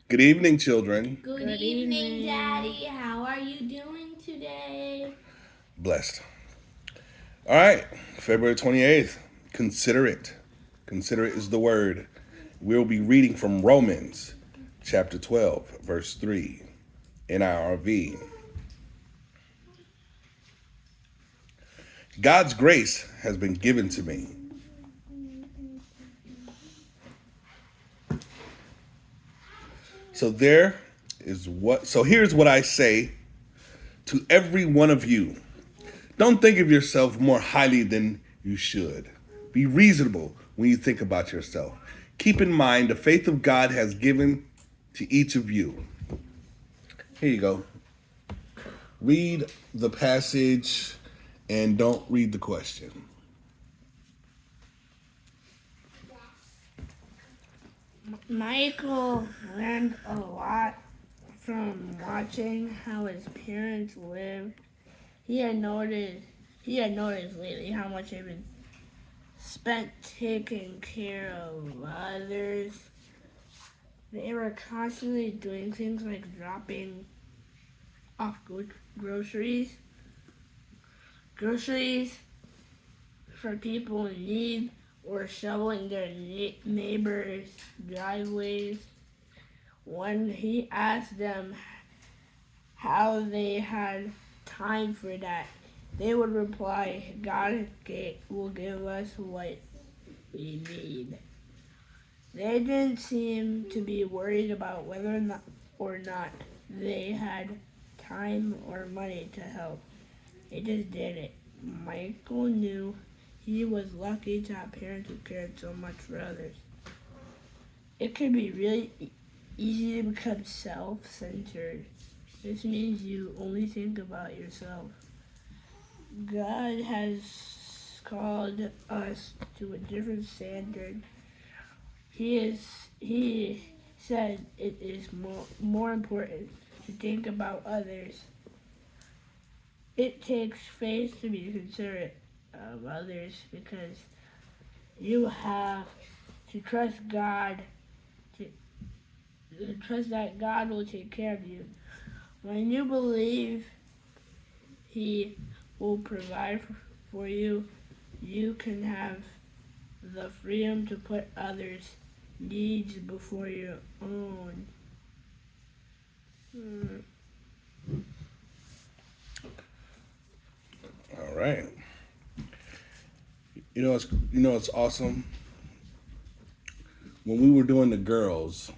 Good evening, children. Good evening, Daddy. How are you doing today? Blessed. All right, February 28th. Considerate. Considerate is the word. We'll be reading from Romans chapter 12, verse 3, NIRV. God's grace has been given to me. So here's what I say to every one of you. Don't think of yourself more highly than you should. Be reasonable when you think about yourself. Keep in mind the faith of God has given to each of you. Here you go. Read the passage and don't read the question. Michael learned a lot from watching how his parents lived. He had noticed lately how much they've been spent taking care of others. They were constantly doing things like dropping off groceries for people in need, or shoveling their neighbors' driveways. When he asked them how they had time for that, they would reply, God will give us what we need. They didn't seem to be worried about whether or not they had time or money to help. They just did it. Michael knew he was lucky to have parents who cared so much for others. It can be really easy to become self-centered. This means you only think about yourself. God has called us to a different standard. He said it is more important to think about others. It takes faith to be considerate of others because you have to trust God, to trust that God will take care of you. When you believe He will provide for you, you can have the freedom to put others' needs before your own. All right. It's awesome. When we were doing the girls,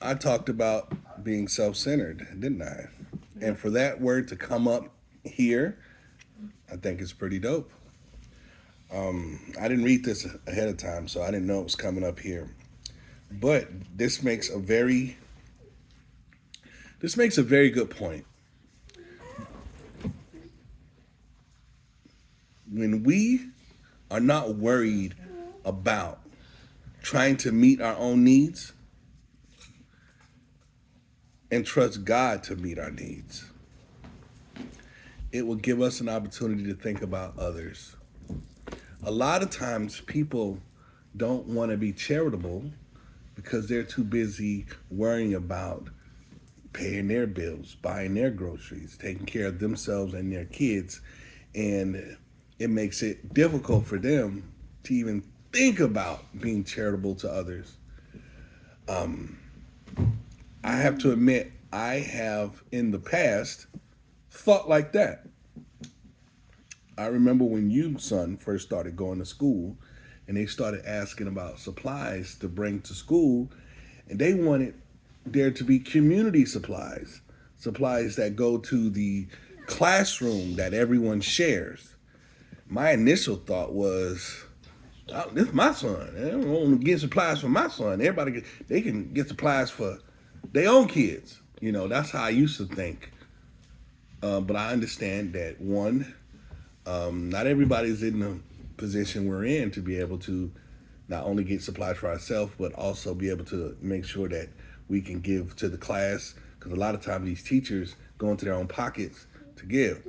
I talked about being self-centered, didn't I? And for that word to come up here, I think it's pretty dope. I didn't read this ahead of time, so I didn't know it was coming up here. But this makes a very good point. When we are not worried about trying to meet our own needs and trust God to meet our needs, it will give us an opportunity to think about others. A lot of times people don't want to be charitable because they're too busy worrying about paying their bills, buying their groceries, taking care of themselves and their kids. And it makes it difficult for them to even think about being charitable to others. I have to admit, I have in the past thought like that. I remember when you, son, first started going to school and they started asking about supplies to bring to school, and they wanted there to be community supplies, supplies that go to the classroom that everyone shares. My initial thought was, oh, this is my son. I don't want to get supplies for my son. They can get supplies for their own kids. That's how I used to think. But I understand that not everybody's in the position we're in to be able to not only get supplies for ourselves, but also be able to make sure that we can give to the class. Because a lot of times these teachers go into their own pockets to give.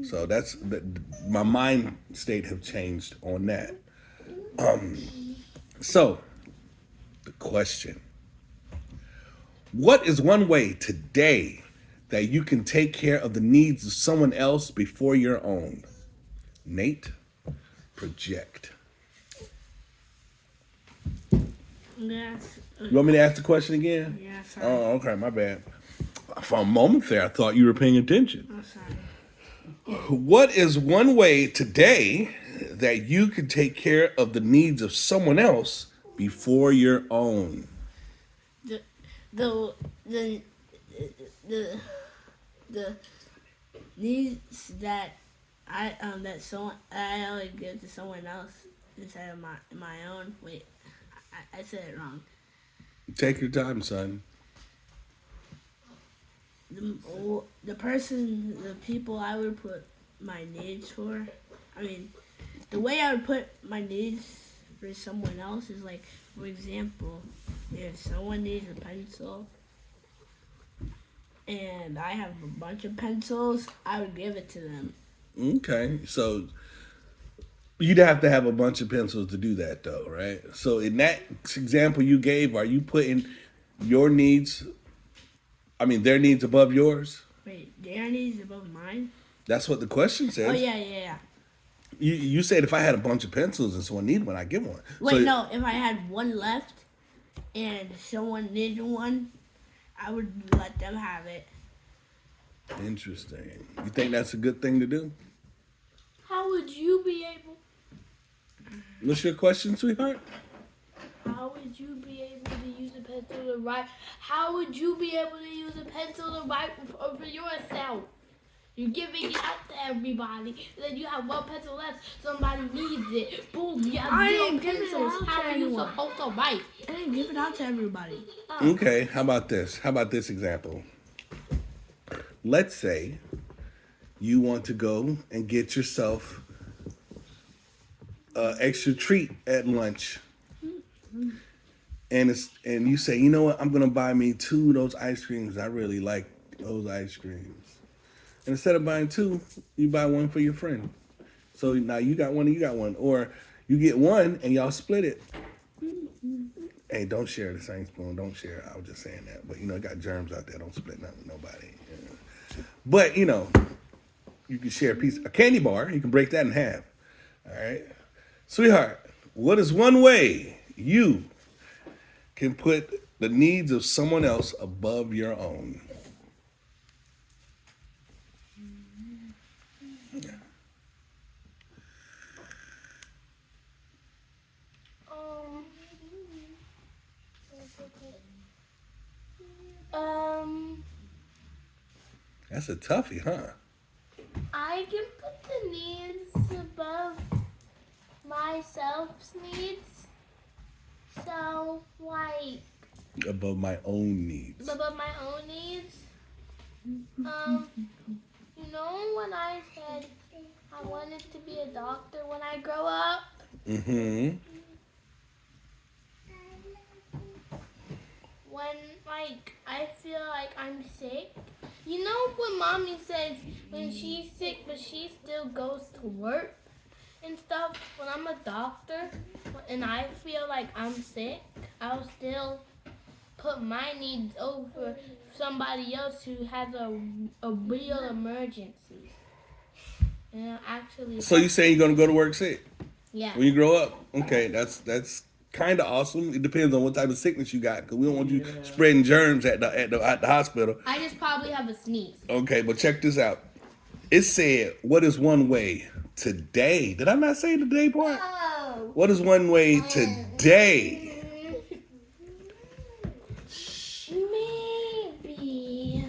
So my mind state have changed on that. So the question: What is one way today that you can take care of the needs of someone else before your own? Nate, project. Yes. You want me to ask the question again? Yeah, sorry. Oh, okay, my bad. For a moment there, I thought you were paying attention. I'm sorry. What is one way today that you can take care of the needs of someone else before your own? The the the the needs that I always give to someone else instead of my own. Wait, I said it wrong. Take your time, son. The people I would put my needs for. I mean, the way I would put my needs for someone else is like, for example, if someone needs a pencil and I have a bunch of pencils, I would give it to them. Okay, so you'd have to have a bunch of pencils to do that, though, right? So in that example you gave, are you putting your needs, their needs above yours? Wait, their needs above mine? That's what the question says. Oh, yeah. You said if I had a bunch of pencils and someone needed one, I'd give one. Wait, no, if I had one left and someone needed one, I would let them have it. Interesting. You think that's a good thing to do? How would you be able? What's your question, sweetheart? How would you be able to use a pencil to write? How would you be able to use a pencil to write for yourself? You're giving it out to everybody. Then you have one pencil left. Somebody needs it. Boom, you have I zero didn't give it pencils. out to How are you anyone. supposed to write? I didn't give it out to everybody. Okay, how about this? How about this example? Let's say you want to go and get yourself an extra treat at lunch. And you say, you know what, I'm gonna buy me 2 of those ice creams. I really like those ice creams. And instead of buying 2, you buy one for your friend. So now you got one and you got one. Or you get one and y'all split it. Hey, don't share the same spoon. Don't share. I was just saying that. But, it got germs out there. Don't split nothing with nobody. But, you can share a candy bar. You can break that in half. All right? Sweetheart, what is one way you can put the needs of someone else above your own? That's a toughie, huh? I can put the needs above myself's needs. So, like, Above my own needs. above my own needs. When I said I wanted to be a doctor when I grow up? Mm-hmm. When, I feel like I'm sick. You know when mommy says when she's sick but she still goes to work and stuff? When I'm a doctor and I feel like I'm sick, I'll still put my needs over somebody else who has a real emergency. And actually. So you say you're gonna go to work sick? Yeah. When you grow up? Okay, that's kind of awesome. It depends on what type of sickness you got, because we don't want you spreading germs at the hospital. I just probably have a sneeze. Okay, but check this out. It said, what is one way today? Did I not say the day part? Oh. What is one way today? Maybe.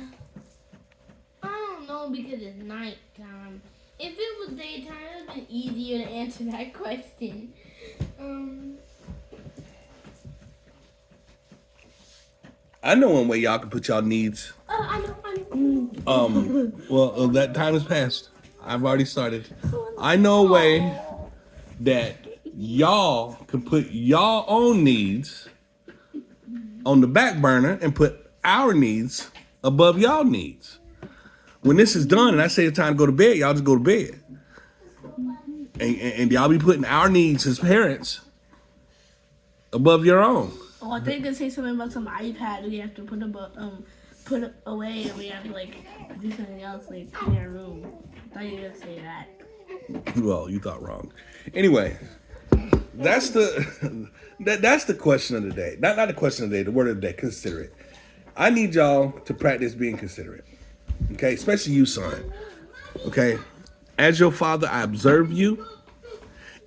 I don't know because it's nighttime. If it was daytime, it would have been easier to answer that question. I know one way y'all can put y'all needs. I know. Well, that time has passed. I've already started. I know a way that y'all can put y'all own needs on the back burner and put our needs above y'all needs. When this is done and I say it's time to go to bed, y'all just go to bed. And y'all be putting our needs as parents above your own. Oh, I think you could say something about some iPad. We have to put it away, and we have to like do something else like in our room. I thought you were gonna say that. Well, you thought wrong. Anyway, that's the that's the question of the day. Not the question of the day. The word of the day. Considerate. I need y'all to practice being considerate. Okay, especially you, son. Okay, as your father, I observe you,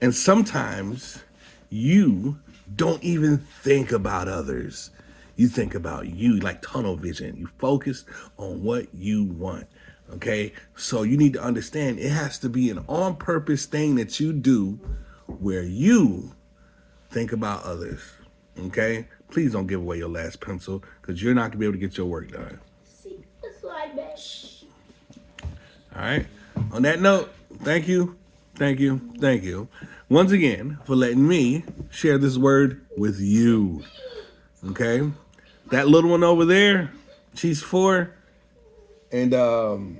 and sometimes you don't even think about others. You think about you, like tunnel vision. You focus on what you want. Okay, so you need to understand it has to be an on purpose thing that you do where you think about others. Okay, please don't give away your last pencil because you're not going to be able to get your work done. See, that's what I bet. All right. On that note, thank you, thank you, thank you once again for letting me share this word with you. Okay. That little one over there, she's 4. And I don't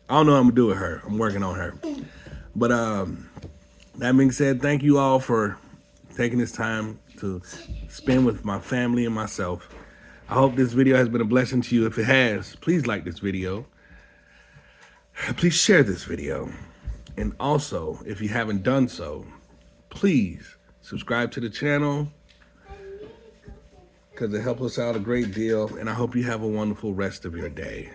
know what I'm gonna do with her. I'm working on her. But that being said, thank you all for taking this time to spend with my family and myself. I hope this video has been a blessing to you. If it has, please like this video. Please share this video. And also, if you haven't done so, please subscribe to the channel because it helps us out a great deal. And I hope you have a wonderful rest of your day.